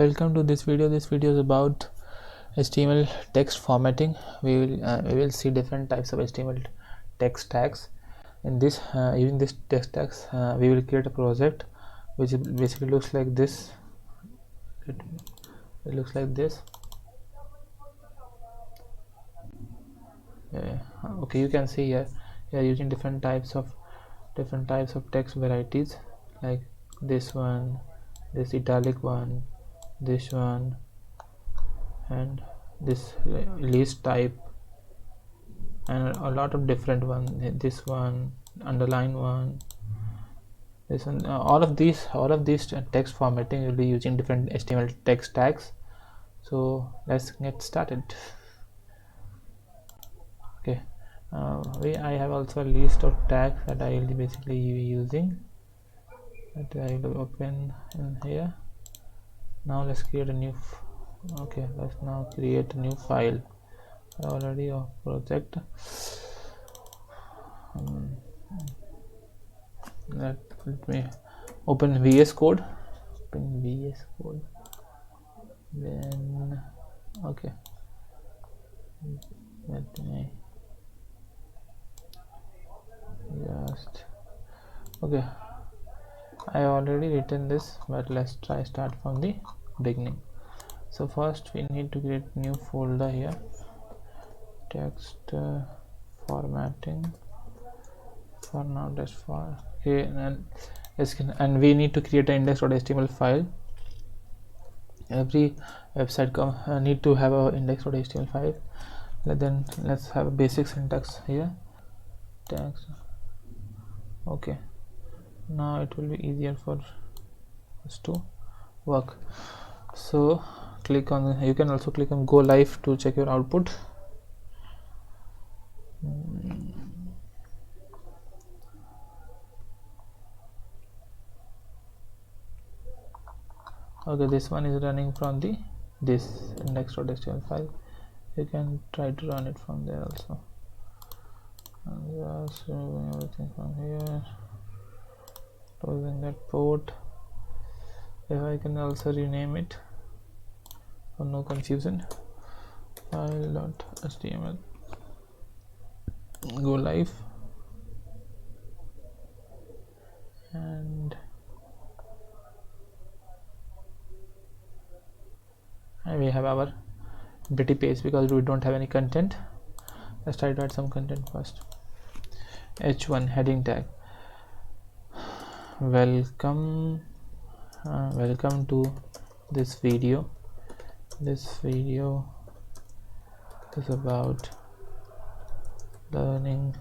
Welcome to this video. This video is about HTML text formatting. We will see different types of HTML text tags. In this using this text tags, we will create a project which basically looks like this. It looks like this. Okay, you can see here we are using different types of text varieties, like this one, this italic one, this one, and this list type, and a lot of different ones. This one, underline one, this one. All of these text formatting will be using different HTML text tags. So let's get started. Okay, I have also a list of tags that I will be basically using, that I will open in here. Now let's create a new let's now create a new file. Already a project. Let me open VS Code. Then okay, let me just okay. I already written this, but let's start from the beginning. So first we need to create new folder here, text formatting. For now, that's for okay, and we need to create an index.html file. Every website need to have a index.html file. Then let's have a basic syntax here. Text. Okay, now it will be easier for us to work. So click on, you can also click on go live to check your output. Okay, this one is running from this index.html file. You can try to run it from there also. And just removing everything from here, closing that port. If I can also rename it for no confusion, file.html, go live, and we have our pretty page because we don't have any content. Let's try to add some content first. H1 heading tag. Welcome to this video. This video is about learning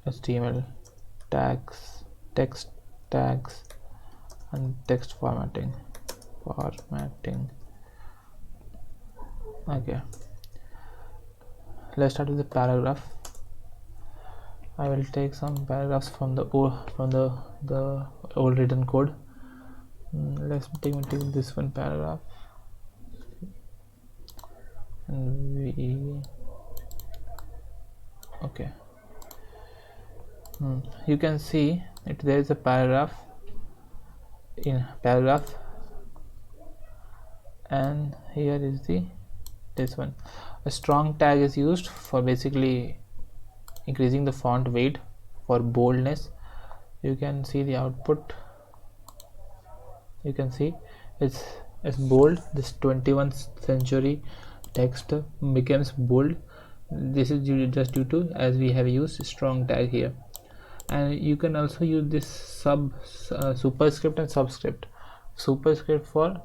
HTML tags, text tags, and text formatting. Okay, let's start with the paragraph. I will take some paragraphs from the old written code. Let's take this one paragraph, and okay. You can see it. There is a paragraph and here is this one. A strong tag is used for basically increasing the font weight for boldness. You can see the output. You can see it's bold. This 21st century text becomes bold. This is just due to as we have used strong tag here. And you can also use this superscript and subscript. Superscript for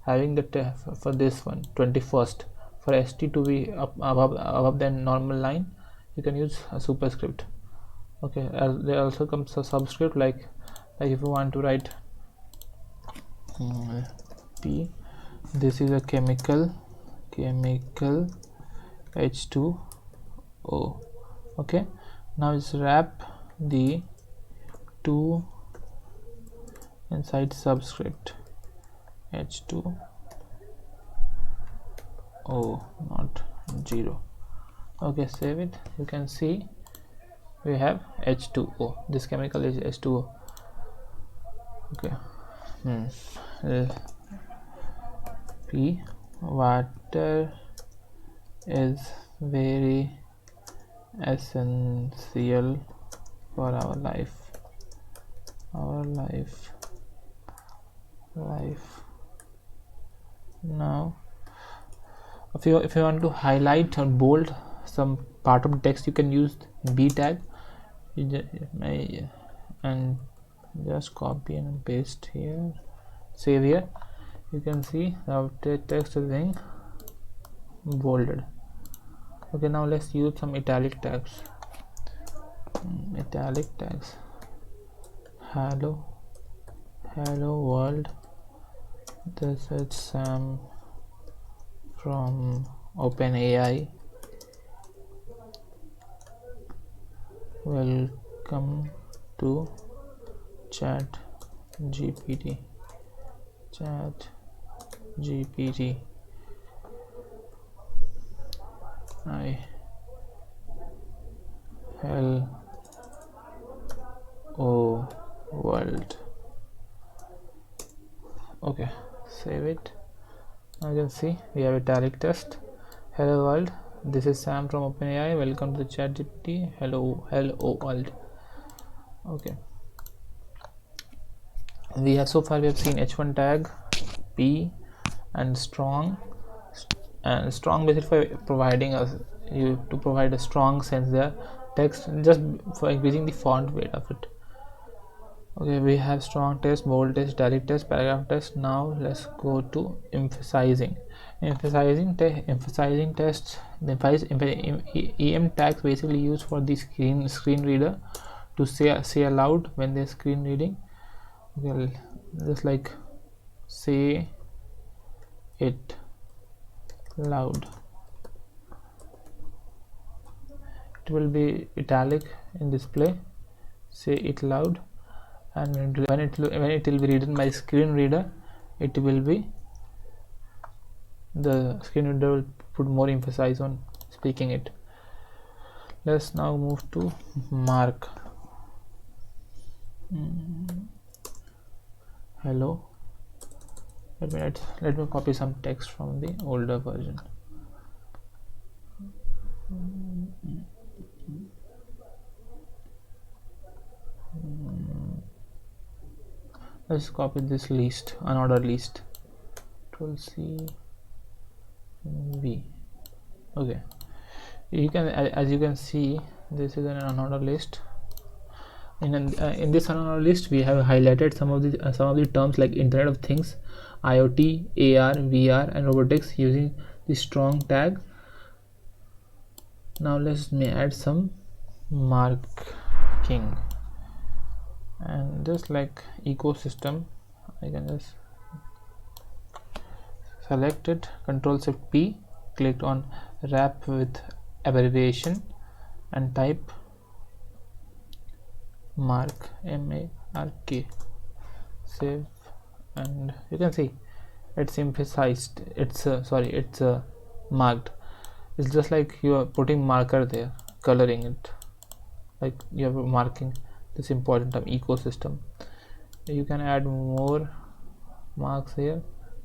having the for this one 21st, for ST to be above the normal line. You can use a superscript. Okay, there also comes a subscript, like if you want to write P, this is a chemical H2O. Okay, now just wrap the 2 inside subscript H2O, not 0. Okay, save it. You can see we have H2O. This chemical is H2O. Okay, P. Water is very essential for our life. Now if you want to highlight or bold some part of text, you can use B tag. And just copy and paste here, save here. You can see the text is being bolded. Okay, now let's use some italic tags. Hello world, this is Sam from OpenAI. Welcome to chat GPT. Hello world. Okay, save it. Now you can see we have italic text. Hello world, this is Sam from OpenAI. Welcome to the chat GPT. Hello world. Okay, we have seen h1 tag, P, and strong. And strong basically for providing us to provide a strong sense there text, just for increasing the font weight of it. Okay, we have strong text, bold text, italic text, paragraph text. Now let's go to emphasizing text. Em tags basically used for the screen reader to say aloud when they're screen reading. Okay, just like say it loud. It will be italic in display. Say it loud, and when it will be written by screen reader, it will be the screen reader will put more emphasis on speaking it. Let's now move to mark. Hello. Let me copy some text from the older version. Let's copy this list, unordered list. Control C, V. Okay, you can, as you can see, this is an unordered list. In this unordered list, we have highlighted some of the terms like Internet of Things, IoT, AR, VR, and robotics using the strong tag. Now let's add some marking, and just like ecosystem, I can just select it, Control Shift P, click on wrap with abbreviation, and type mark, M-A-R-K, save, and you can see it's emphasized. It's marked. It's just like you are putting marker there, coloring it, like you are marking this important term ecosystem. You can add more marks here,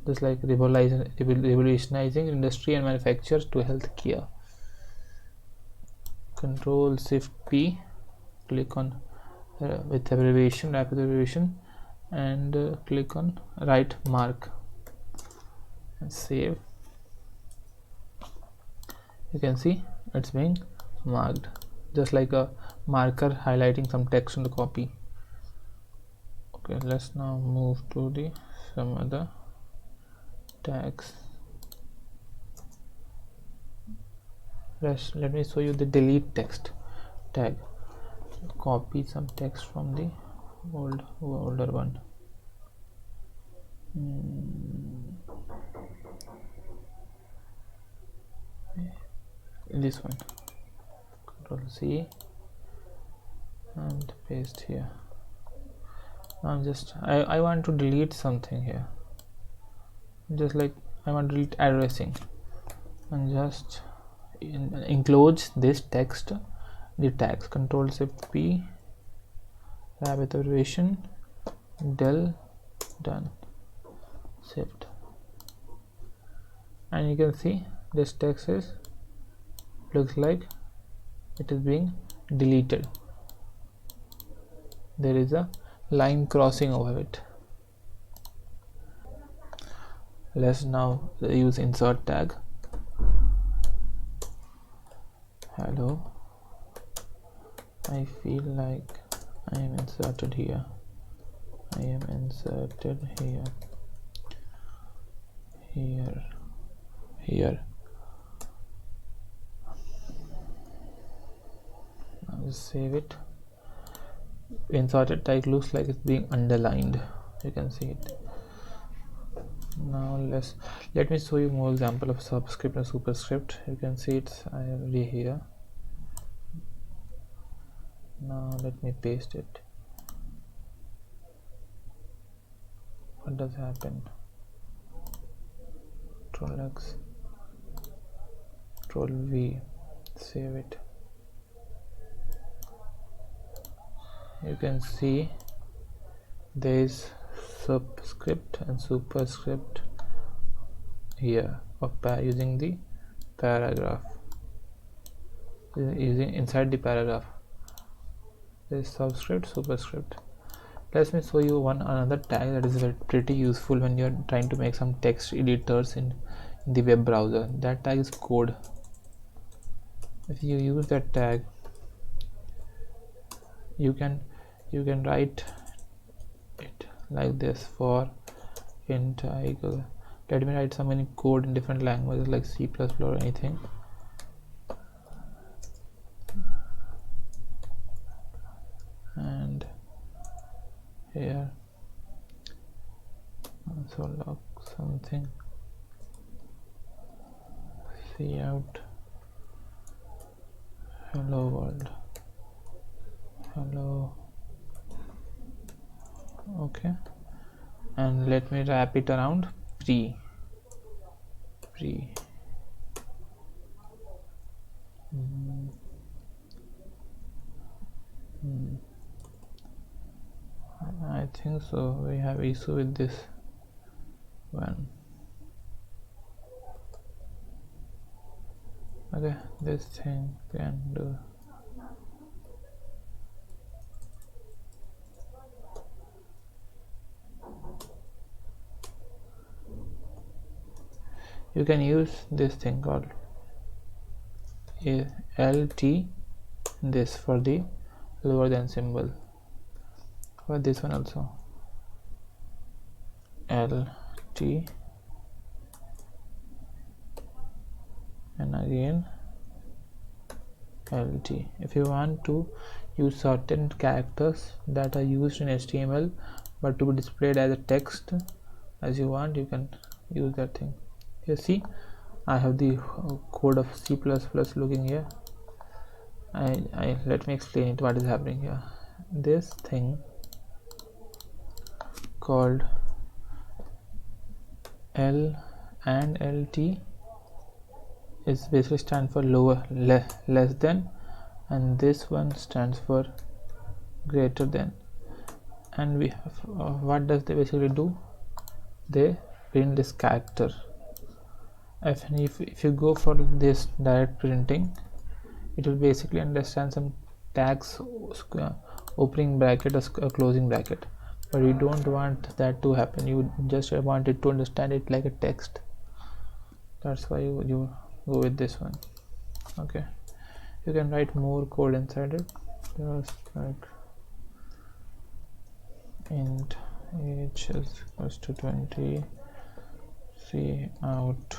just like revolutionizing industry and manufacturers to healthcare. Control Shift P, click on with abbreviation, rapid abbreviation, and click on right mark and save. You can see it's being marked, just like a marker highlighting some text on the copy. Okay, let's now move to some other tags. Let me show you the delete text tag. Copy some text from the older one. This one, Control C and paste here. Now I want to delete something here, just like I want to delete addressing, and just enclose this text, the tags. Control Shift P, rabbit abbreviation, del done, saved, and you can see this text is looks like it is being deleted. There is a line crossing over it. Let's now use insert tag. Hello, I feel like I am inserted here. I am inserted here, here. Now just save it. Inserted tag looks like it's being underlined. You can see it. Now let me show you more example of subscript and superscript. You can see it's already here. Now let me paste it. What does happen? Control X, Control V, save it. You can see there is subscript and superscript here of using the paragraph, using inside the paragraph. There is subscript, superscript. Let me show you another tag that is pretty useful when you are trying to make some text editors in the web browser. That tag is code. If you use that tag, you can write it like this for entitle. Let me write some code in different languages like C++ or anything. And here also log something, see out, hello world, hello. Okay, and let me wrap it around pre. I think so. We have issue with this one. Okay, this thing can do. You can use this thing called LT, this for the lower than symbol. For this one also LT, and again LT. If you want to use certain characters that are used in HTML but to be displayed as a text as you want, you can use that thing. You see, I have the code of C++ looking here. Let me explain it, what is happening here. This thing called L and LT is basically stand for lower, less than, and this one stands for greater than. And we have what does they basically do? They print this character. If you go for this direct printing, it will basically understand some tags, opening bracket or closing bracket, but you don't want that to happen. You just want it to understand it like a text. That's why you go with this one. Okay, you can write more code inside it, just like int age is equals to 20, see out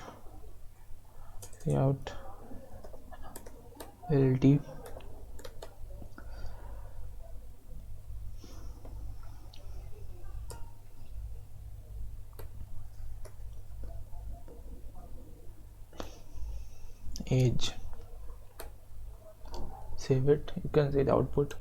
LT, age, save it. You can see the output.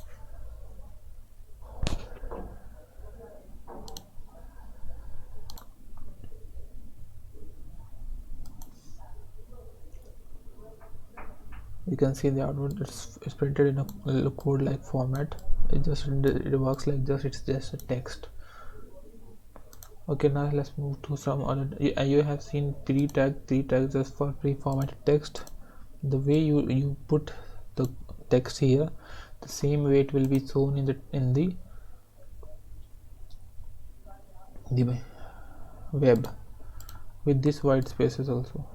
You can see the output. It's printed in a code like format. It works like it's just a text. Okay, now let's move to some other. You have seen pre-tag just for pre-formatted text. The way you put the text here, the same way it will be shown in the web with this white spaces also.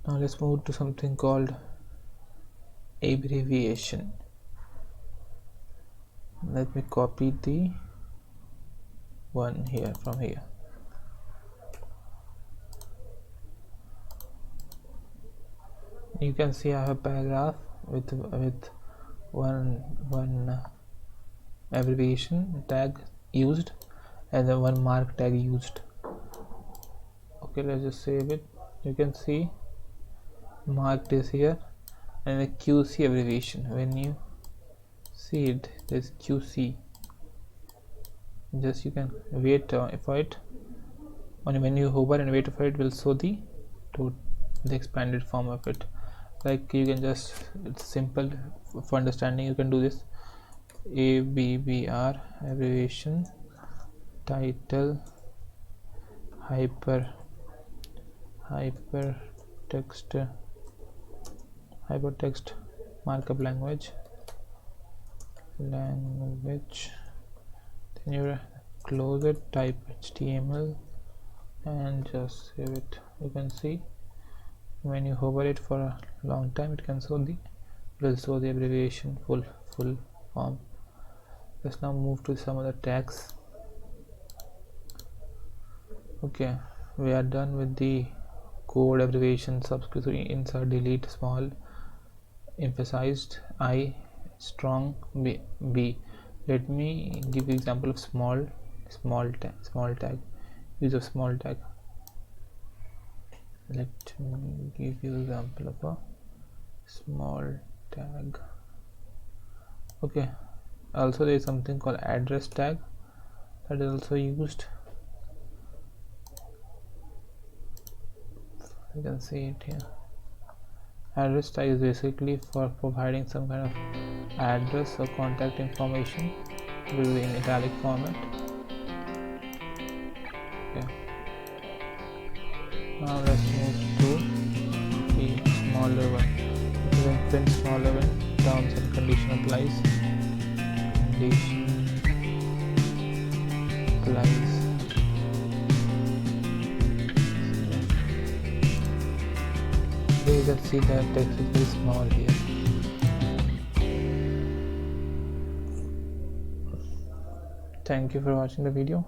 Now let's move to something called abbreviation. Let me copy the one here from here. You can see I have a paragraph with one abbreviation tag used and then one mark tag used. Okay, let's just save it. You can see marked is here and a QC abbreviation. When you see it, there's QC. Just you can wait for it. Only when you hover and wait for it, will show the expanded form of it. Like you can just, it's simple for understanding. You can do this ABBR abbreviation title hypertext markup language, then you close it, type HTML and just save it. You can see when you hover it for a long time, it can show the abbreviation full form. Let's now move to some other tags. Okay, we are done with the code abbreviation, subscript, insert, delete, small, emphasized, I, strong, B. Let me give you example of small tag. Use of small tag. Let me give you example of a small tag. Okay, also there is something called address tag that is also used. You can see it here. Address tag is basically for providing some kind of address or contact information. It will be in italic format. Okay. Now let's move to the smaller one. You can print smaller one. Terms and condition applies. You can see that text is very small here. Thank you for watching the video.